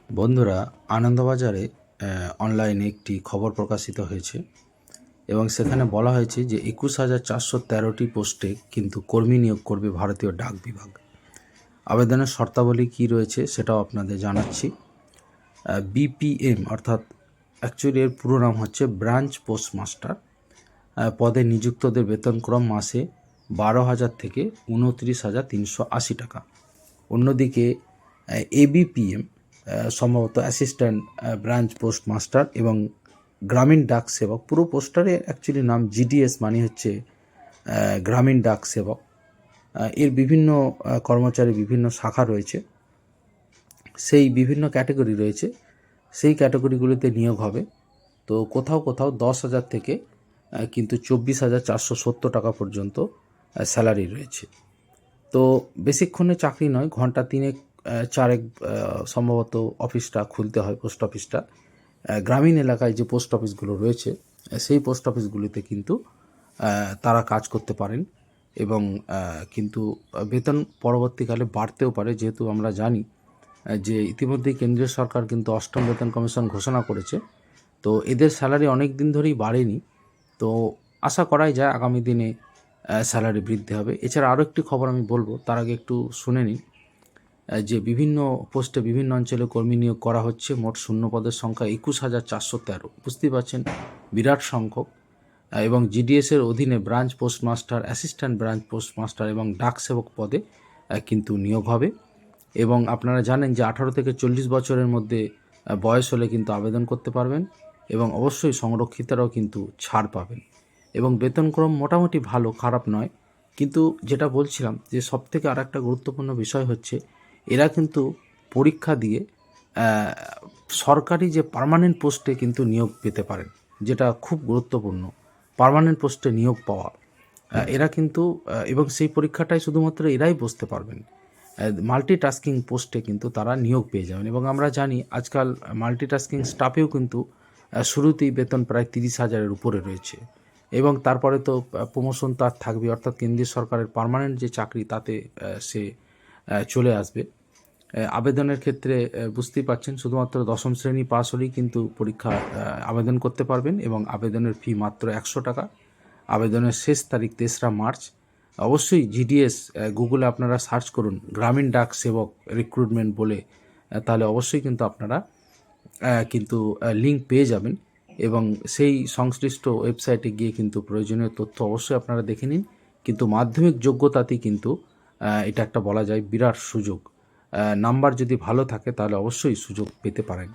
বন্ধুরা, আনন্দবাজারে অনলাইনে একটি খবর প্রকাশিত হয়েছে এবং সেখানে বলা হয়েছে যে ২১,৪১৩টি পোস্টে কিন্তু কর্মী নিয়োগ করবে ভারতীয় ডাক বিভাগ। আবেদনের শর্তাবলী কী রয়েছে সেটাও আপনাদের জানাচ্ছি। বিপিএম অর্থাৎ অ্যাকচুয়ালি এর পুরো নাম হচ্ছে ব্রাঞ্চ পোস্টমাস্টার। পদে নিযুক্তদের বেতনক্রম মাসে ১২,০০০ থেকে ২৯,৩৮০ টাকা। অন্যদিকে এবিপিএম সম্ভবত অ্যাসিস্ট্যান্ট ব্রাঞ্চ পোস্টমাস্টার এবং গ্রামীণ ডাক সেবক, পুরো পোস্টারে অ্যাকচুয়ালি নাম জিডিএস মানে হচ্ছে গ্রামীণ ডাক সেবক। এর বিভিন্ন কর্মচারী বিভিন্ন শাখা রয়েছে, সেই বিভিন্ন ক্যাটাগরি রয়েছে, সেই ক্যাটাগরিগুলিতে নিয়োগ হবে। তো কোথাও কোথাও ১০,০০০ থেকে কিন্তু ২৪,৪৭০ টাকা পর্যন্ত স্যালারি রয়েছে। তো বেশিক্ষণে চাকরি নয়, ঘন্টা তিনেক চারেক সম্ভবত অফিসটা খুলতে হয়, পোস্ট অফিসটা। গ্রামীণ এলাকায় যে পোস্ট অফিসগুলো রয়েছে সেই পোস্ট অফিসগুলিতে কিন্তু তারা কাজ করতে পারেন এবং কিন্তু বেতন পরবর্তীকালে বাড়তেও পারে, যেহেতু আমরা জানি যে ইতিমধ্যেই কেন্দ্রীয় সরকার কিন্তু অষ্টম বেতন কমিশন ঘোষণা করেছে। তো এদের স্যালারি অনেক দিন ধরেই বাড়েনি, তো আশা করাই যায় আগামী দিনে স্যালারি বৃদ্ধি হবে। এছাড়া আরও একটি খবর আমি বলবো, তার আগে একটু শুনে নিন যে বিভিন্ন পোস্টে বিভিন্ন অঞ্চলে কর্মী নিয়োগ করা হচ্ছে। মোট শূন্য পদের সংখ্যা ২১,৪১৩। বুঝতেই পারছেন, বিরাট সংখ্যক। এবং জিডিএসের অধীনে branch postmaster, assistant branch postmaster এবং ডাক সেবক পদে কিন্তু নিয়োগ হবে। এবং আপনারা জানেন যে ১৮ থেকে ৪০ বছরের মধ্যে বয়স হলে কিন্তু আবেদন করতে পারবেন এবং অবশ্যই সংরক্ষিতরাও কিন্তু ছাড় পাবেন। এবং বেতনক্রম মোটামুটি ভালো, খারাপ নয়। কিন্তু যেটা বলছিলাম যে সবথেকে আর একটা গুরুত্বপূর্ণ বিষয় হচ্ছে এরা কিন্তু পরীক্ষা দিয়ে সরকারি যে পার্মানেন্ট পোস্টে কিন্তু নিয়োগ পেতে পারেন, যেটা খুব গুরুত্বপূর্ণ, পার্মানেন্ট পোস্টে নিয়োগ পাওয়া। এরা কিন্তু এবং সেই পরীক্ষাটাই শুধুমাত্র এরাই বসতে পারবেন। মাল্টিটাস্কিং পোস্টে কিন্তু তারা নিয়োগ পেয়ে যাবেন। এবং আমরা জানি আজকাল মাল্টিটাস্কিং স্টাফেও কিন্তু শুরুতেই বেতন প্রায় ৩০,০০০-এর উপরে রয়েছে এবং তারপরে তো প্রমোশন তার থাকবে, অর্থাৎ কেন্দ্রীয় সরকারের পার্মানেন্ট যে চাকরি তাতে সে চলে আসবে। আবেদনের ক্ষেত্রে বুঝতেই পারছেন, শুধুমাত্র দশম শ্রেণী পাস হলেই কিন্তু পরীক্ষা আবেদন করতে পারবেন এবং আবেদনের ফি মাত্র ১০০ টাকা। আবেদনের শেষ তারিখ ৩রা মার্চ। অবশ্যই জিডিএস গুগলে আপনারা সার্চ করুন গ্রামীণ ডাক সেবক রিক্রুটমেন্ট বলে, তাহলে অবশ্যই কিন্তু আপনারা কিন্তু লিঙ্ক পেয়ে যাবেন এবং সেই সংশ্লিষ্ট ওয়েবসাইটে গিয়ে কিন্তু প্রয়োজনীয় তথ্য অবশ্যই আপনারা দেখে নিন। কিন্তু মাধ্যমিক যোগ্যতাতেই কিন্তু এটা একটা বলা যায় বিরাট সুযোগ। নাম্বার যদি ভালো থাকে তাহলে অবশ্যই সুযোগ পেতে পারেন।